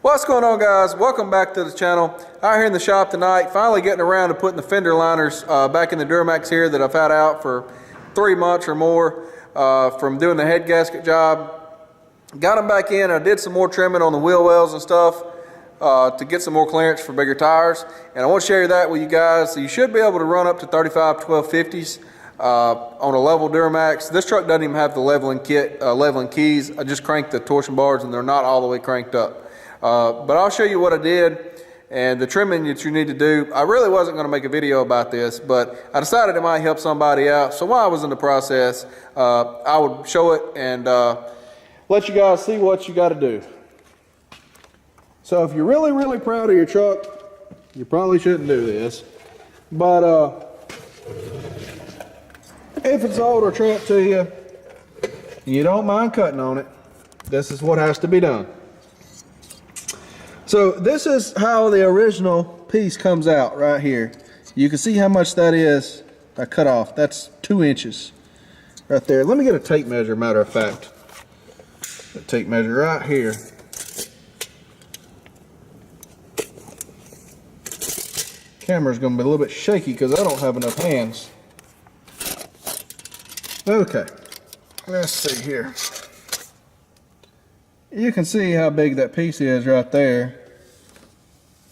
What's going on, guys? Welcome back to the channel. Out here in the shop tonight, finally getting around to putting the fender liners back in the Duramax here that I've had out for 3 months or more from doing the head gasket job. Got them back in. I did some more trimming on the wheel wells and stuff to get some more clearance for bigger tires, and I want to share that with you guys. So you should be able to run up to 35 1250s on a level Duramax. This truck doesn't even have the leveling kit, leveling keys. I just cranked the torsion bars and they're not all the way cranked up. But I'll show you what I did and the trimming that you need to do. I really wasn't going to make a video about this, but I decided it might help somebody out. So while I was in the process, I would show it and let you guys see what you got to do. So if you're really proud of your truck, you probably shouldn't do this. But if it's an older truck to you and you don't mind cutting on it, this is what has to be done. So this is how the original piece comes out right here. You can see how much that is. I cut off. That's 2 inches right there. Let me get a tape measure, matter of fact. A tape measure right here. Camera's going to be a little bit shaky because I don't have enough hands. Okay, let's see here. You can see how big that piece is right there.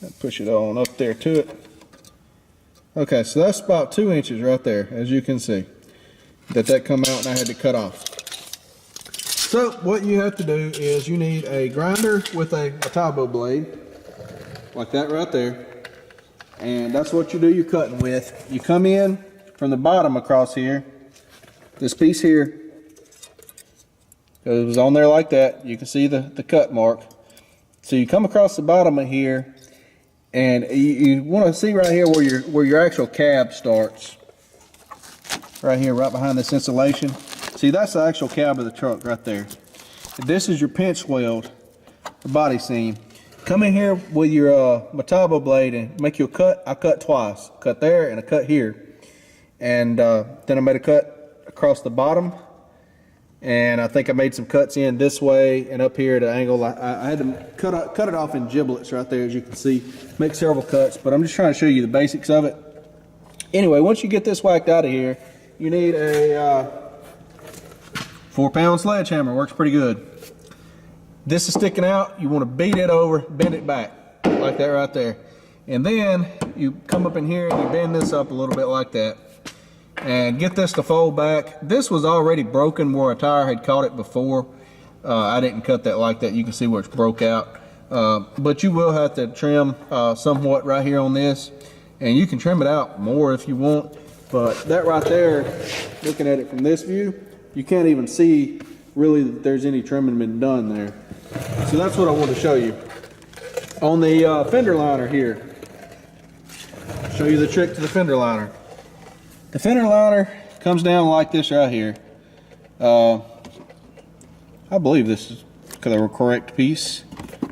I'll push it on up there to it. Okay, so that's about 2 inches right there, as you can see. That come out and I had to cut off. So what you have to do is you need a grinder with a turbo blade, like that right there. And that's what you do your cutting with. You come in from the bottom across here. This piece here, it was on there like that. You can see the cut mark. So you come across the bottom of here, and you want to see right here where your actual cab starts. Right here, right behind this insulation. See, that's the actual cab of the truck right there. This is your pinch weld, the body seam. Come in here with your Matabo blade and make you a cut. I cut twice. Cut there and a cut here. And then I made a cut across the bottom. And I think I made some cuts in this way and up here at an angle. I had to cut it off in giblets right there, as you can see. Make several cuts, but I'm just trying to show you the basics of it. Anyway, once you get this whacked out of here, you need a 4-pound sledgehammer. Works pretty good. This is sticking out. You want to beat it over, bend it back, like that right there. And then you come up in here and you bend this up a little bit like that. And get this to fold back. This was already broken where a tire had caught it before. I didn't cut that like that. You can see where it's broke out. But you will have to trim somewhat right here on this. And you can trim it out more if you want. But that right there, looking at it from this view, you can't even see really that there's any trimming been done there. So that's what I want to show you. On the fender liner here, I'll show you the trick to the fender liner. The fender liner comes down like this right here. I believe this is the correct piece.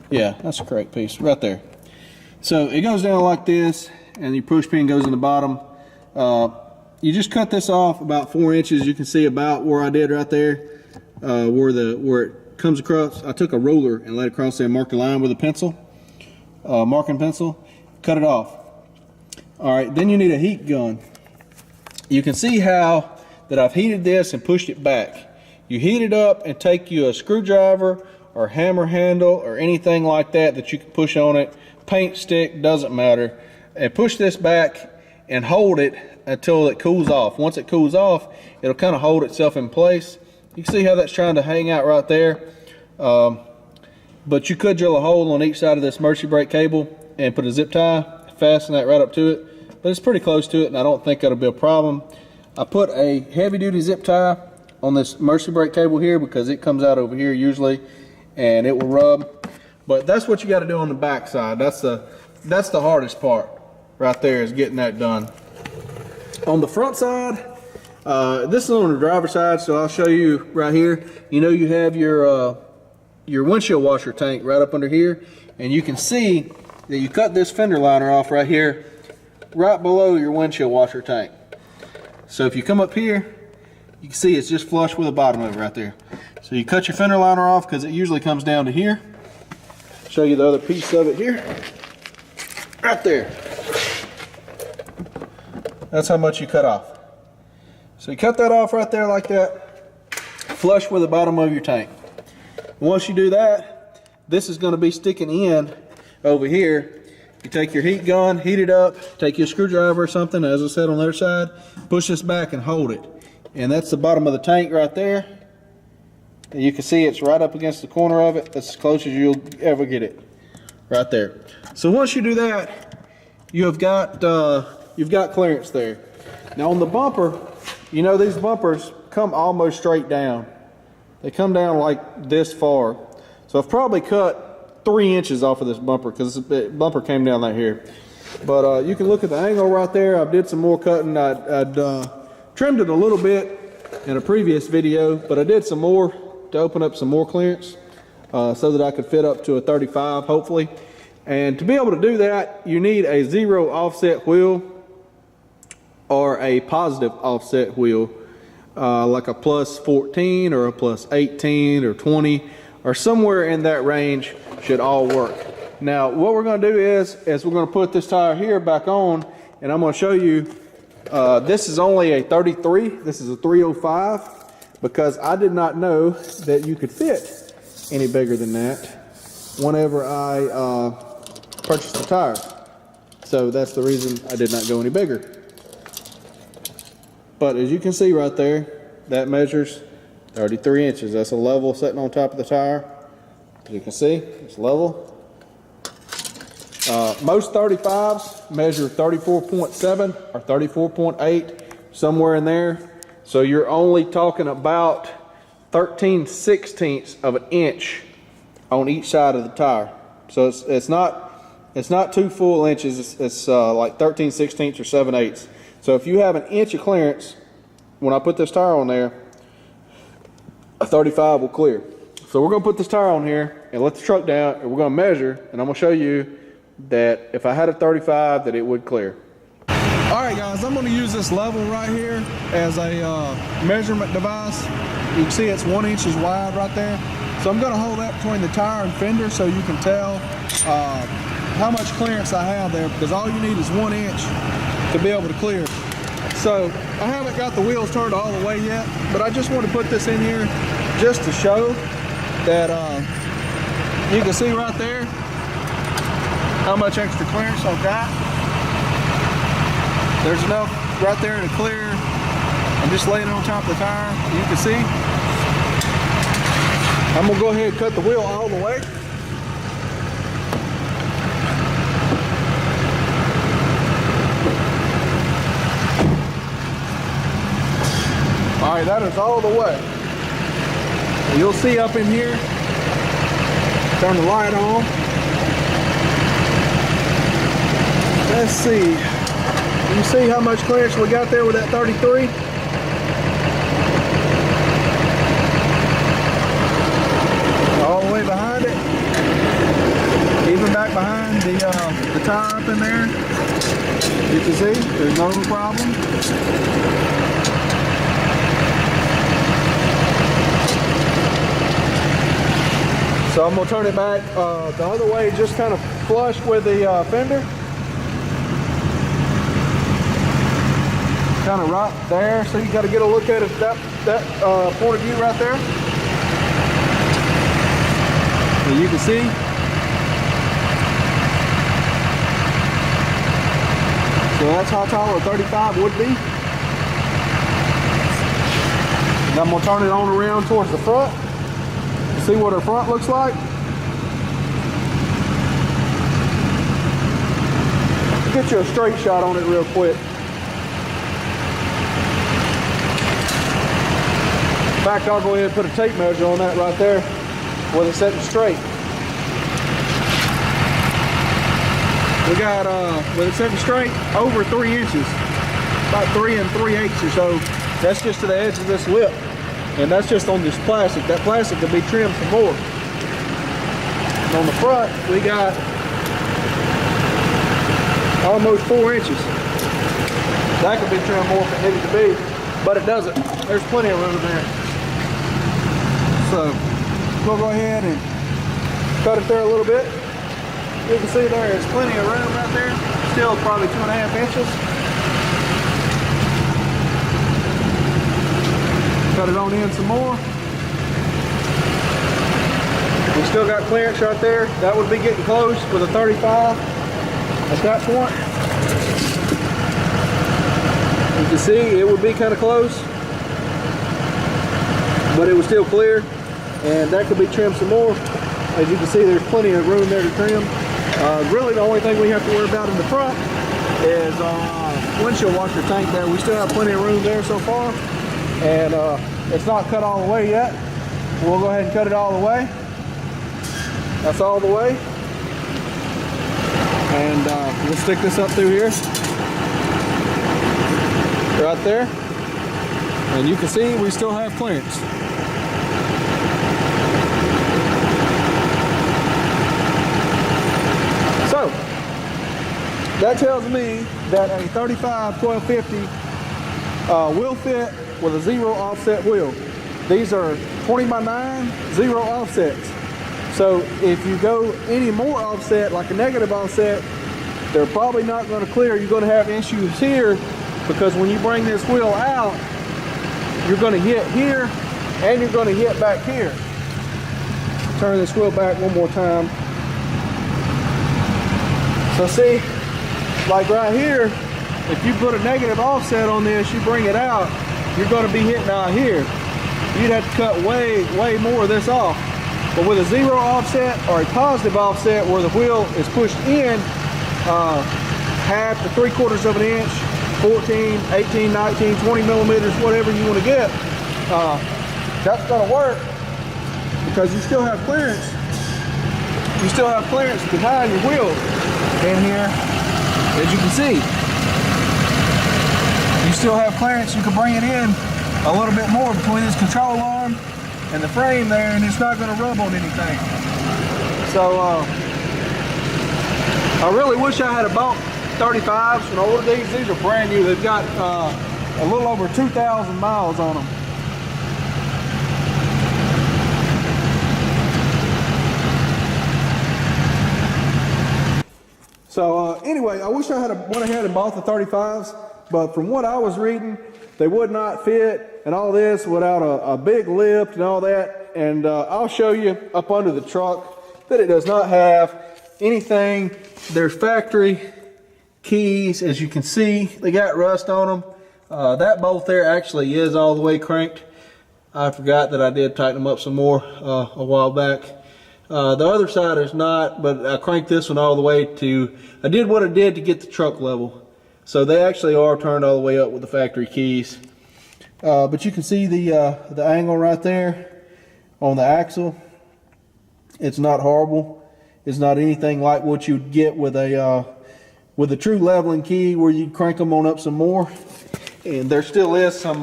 Yeah, that's the correct piece right there. So it goes down like this, and the push pin goes in the bottom. You just cut this off about 4 inches. You can see about where I did right there, where it comes across. I took a ruler and laid across there and marked a line with a pencil, marking pencil. Cut it off. All right, then you need a heat gun. You can see how that I've heated this and pushed it back. You heat it up and take you a screwdriver or hammer handle or anything like that that you can push on it. Paint stick, doesn't matter. And push this back and hold it until it cools off. Once it cools off, it'll kind of hold itself in place. You can see how that's trying to hang out right there. But you could drill a hole on each side of this emergency brake cable and put a zip tie, fasten that right up to it. But it's pretty close to it, and I don't think that'll be a problem. I put a heavy-duty zip tie on this emergency brake cable here because it comes out over here usually, and it will rub. But that's what you got to do on the back side. That's the hardest part right there, is getting that done. On the front side, this is on the driver's side, so I'll show you right here. You know, you have your windshield washer tank right up under here, and you can see that you cut this fender liner off right here, right below your windshield washer tank. So if you come up here, you can see it's just flush with the bottom of it right there. So you cut your fender liner off because it usually comes down to here. Show you the other piece of it here. Right there. That's how much you cut off. So you cut that off right there like that, flush with the bottom of your tank. Once you do that, this is going to be sticking in over here. You take your heat gun, heat it up, take your screwdriver or something, as I said on the other side, push this back and hold it. And that's the bottom of the tank right there. And you can see it's right up against the corner of it. That's as close as you'll ever get it, right there. So once you do that, you've got clearance there. Now on the bumper, you know these bumpers come almost straight down. They come down like this far. So I've probably cut 3 inches off of this bumper because the bumper came down right here. But you can look at the angle right there. I did some more cutting. I'd trimmed it a little bit in a previous video, but I did some more to open up some more clearance so that I could fit up to a 35 hopefully. And to be able to do that, you need a 0 offset wheel or a positive offset wheel, like a plus 14 or a plus 18 or 20 or somewhere in that range should all work. Now what we're going to do is we're going to put this tire here back on, and I'm going to show you this is only a 33. This is a 305 because I did not know that you could fit any bigger than that whenever I purchased the tire. So that's the reason I did not go any bigger. But as you can see right there, that measures 33 inches. That's a level sitting on top of the tire. As you can see, it's level. Most 35s measure 34.7 or 34.8, somewhere in there. So you're only talking about 13/16 of an inch on each side of the tire. So it's not 2 full inches. It's like 13/16 or 7/8. So if you have an inch of clearance, when I put this tire on there, a 35 will clear. So we're going to put this tire on here and let the truck down, and we're going to measure, and I'm going to show you that if I had a 35 that it would clear. All right guys, I'm going to use this level right here as a measurement device. You can see it's 1 inch wide right there. So I'm going to hold that between the tire and fender so you can tell how much clearance I have there, because all you need is 1 inch to be able to clear. So I haven't got the wheels turned all the way yet, but I just want to put this in here just to show that you can see right there how much extra clearance I've got. There's enough right there to clear. I'm just laying it on top of the tire. You can see. I'm gonna go ahead and cut the wheel all the way. All right, that is all the way. You'll see up in here, turn the light on. Let's see. You see how much clearance we got there with that 33? All the way behind it. Even back behind the tire up in there. You can see, there's no problem. So I'm going to turn it back the other way, just kind of flush with the fender. Kind of right there, so you got to get a look at it that point of view right there. So you can see. So that's how tall a 35 would be. And I'm going to turn it on around towards the front. See what her front looks like. Get you a straight shot on it real quick. In fact, I'll go ahead and put a tape measure on that right there with it setting straight. We got, with it setting straight, over 3 inches. About 3 3/8 or so. That's just to the edge of this lip. And that's just on this plastic. That plastic can be trimmed some more. And on the front, we got almost 4 inches. That could be trimmed more if it needed to be, but it doesn't. There's plenty of room there. So we'll go ahead and cut it there a little bit. You can see there is plenty of room right there. Still probably 2.5 inches. Cut it on in some more. We still got clearance right there. That would be getting close with a 35 at that point. You can see it would be kind of close, but it was still clear, and that could be trimmed some more. As you can see, there's plenty of room there to trim. Really, the only thing we have to worry about in the front is windshield washer tank there. We still have plenty of room there so far, and it's not cut all the way yet. We'll go ahead and cut it all the way. That's all the way. And we'll stick this up through here. Right there. And you can see we still have clearance. So, that tells me that a 35 1250 will fit with a 0 offset wheel. These are 20x9, 0 offsets. So if you go any more offset, like a negative offset, they're probably not going to clear. You're going to have issues here, because when you bring this wheel out, you're going to hit here and you're going to hit back here. Turn this wheel back one more time. So see, like right here, if you put a negative offset on this, you bring it out, you're going to be hitting out here. You'd have to cut way more of this off. But with a 0 offset or a positive offset where the wheel is pushed in 1/2 to 3/4 of an inch, 14, 18, 19, 20 millimeters, whatever you want to get, that's going to work, because you still have clearance. You still have clearance behind your wheel in here, as you can see. You still have clearance. You can bring it in a little bit more between this control arm and the frame there, and it's not going to rub on anything. So I really wish I had bought 35s and ordered these. These are brand new. They've got a little over 2,000 miles on them. So anyway, I wish I had went ahead and bought the 35s, but from what I was reading, they would not fit and all this without a big lift and all that. And I'll show you up under the truck that it does not have anything. There's factory keys, as you can see. They got rust on them. That bolt there actually is all the way cranked. I forgot that I did tighten them up some more a while back. The other side is not, but I cranked this one all the way to, I did what I did to get the truck level. So they actually are turned all the way up with the factory keys. But you can see the angle right there on the axle. It's not horrible. It's not anything like what you'd get with a true leveling key, where you crank them on up some more. And there still is some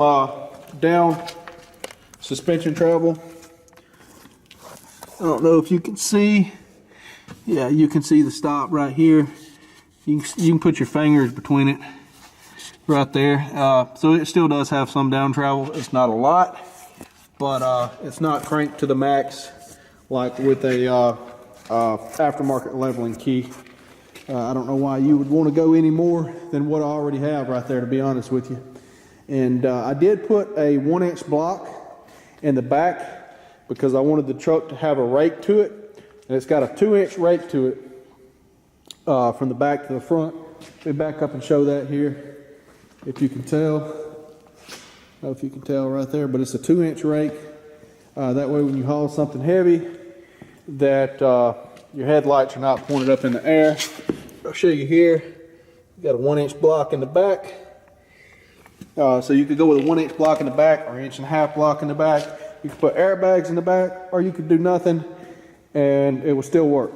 down suspension travel. I don't know if you can see. Yeah, you can see the stop right here. You can put your fingers between it right there. So it still does have some down travel. It's not a lot, but it's not cranked to the max like with a aftermarket leveling key. I don't know why you would want to go any more than what I already have right there, to be honest with you. And I did put a 1-inch block in the back because I wanted the truck to have a rake to it. And it's got a 2-inch rake to it from the back to the front. Let me back up and show that here, if you can tell. I don't know if you can tell right there, but it's a 2-inch rake. That way when you haul something heavy, that your headlights are not pointed up in the air. I'll show you here. You got a 1-inch block in the back. So you could go with a 1-inch block in the back or 1.5-inch block in the back. You could put airbags in the back, or you could do nothing and it will still work.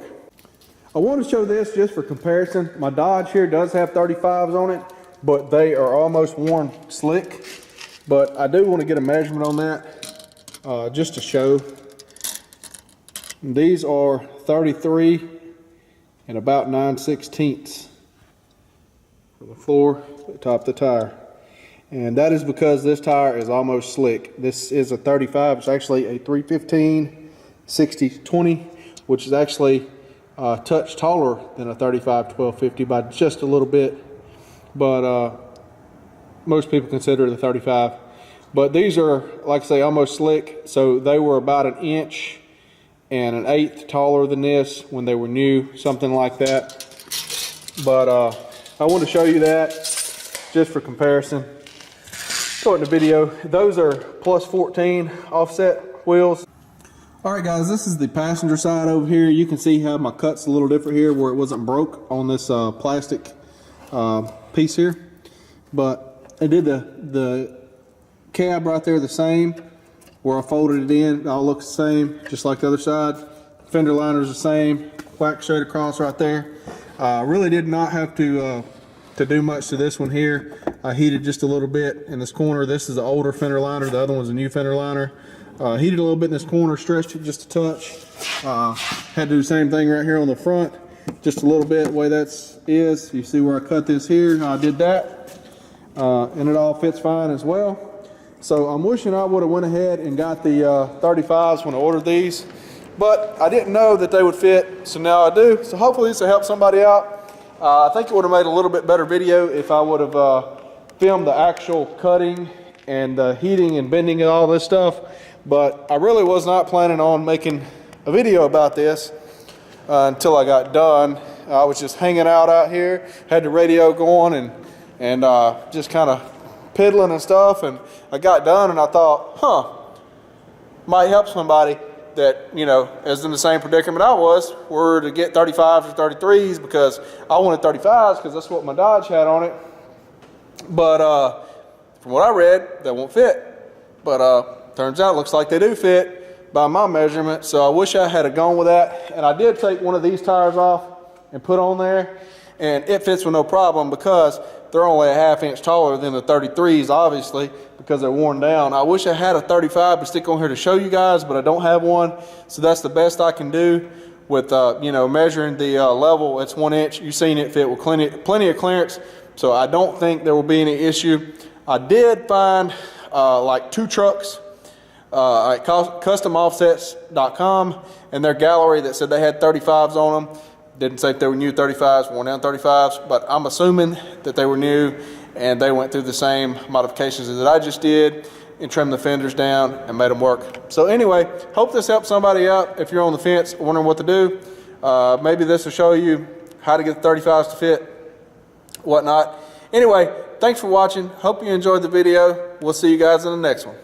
I want to show this just for comparison. My Dodge here does have 35s on it, but they are almost worn slick. But I do want to get a measurement on that just to show. These are 33 and about 9/16 from the floor to the top of the tire. And that is because this tire is almost slick. This is a 35. It's actually a 315 60/20, which is actually touch taller than a 35 1250 by just a little bit, but most people consider it a 35. But these are, like I say, almost slick, so they were about 1 inch and 1/8 taller than this when they were new, something like that. But I want to show you that just for comparison. Short in the video, those are plus 14 offset wheels. All right guys, this is the passenger side over here. You can see how my cut's a little different here where it wasn't broke on this plastic piece here. But I did the cab right there the same, where I folded it in. It all looks the same, just like the other side. Fender liner's the same, whack straight across right there. Really did not have to do much to this one here. I heated just a little bit in this corner. This is the older Fender liner, the other one's a new Fender liner. Heated a little bit in this corner, stretched it just a touch. Had to do the same thing right here on the front, just a little bit, the way that is. You see where I cut this here, I did that. And it all fits fine as well. So I'm wishing I would have went ahead and got the 35s when I ordered these, but I didn't know that they would fit, so now I do. So hopefully this will help somebody out. I think it would have made a little bit better video if I would have filmed the actual cutting and the heating and bending and all this stuff, but I really was not planning on making a video about this until I got done. I was just hanging out here, had the radio going and just kind of piddling and stuff, and I got done and I thought, might help somebody that, you know, is in the same predicament I was, were to get 35s or 33s, because I wanted 35s because that's what my Dodge had on it. But from what I read, they won't fit. But turns out, looks like they do fit by my measurement. So I wish I had gone with that. And I did take one of these tires off and put on there, and it fits with no problem because they're only a 1/2 inch taller than the 33s, obviously, because they're worn down. I wish I had a 35 to stick on here to show you guys, but I don't have one. So that's the best I can do with, you know, measuring the level. It's 1 inch. You've seen it fit with plenty of clearance. So I don't think there will be any issue. I did find like 2 trucks at customoffsets.com and their gallery that said they had 35s on them. Didn't say if they were new 35s, worn down 35s, but I'm assuming that they were new and they went through the same modifications that I just did and trimmed the fenders down and made them work. So anyway, hope this helps somebody out if you're on the fence wondering what to do. Maybe this will show you how to get the 35s to fit, whatnot. Anyway, thanks for watching. Hope you enjoyed the video. We'll see you guys in the next one.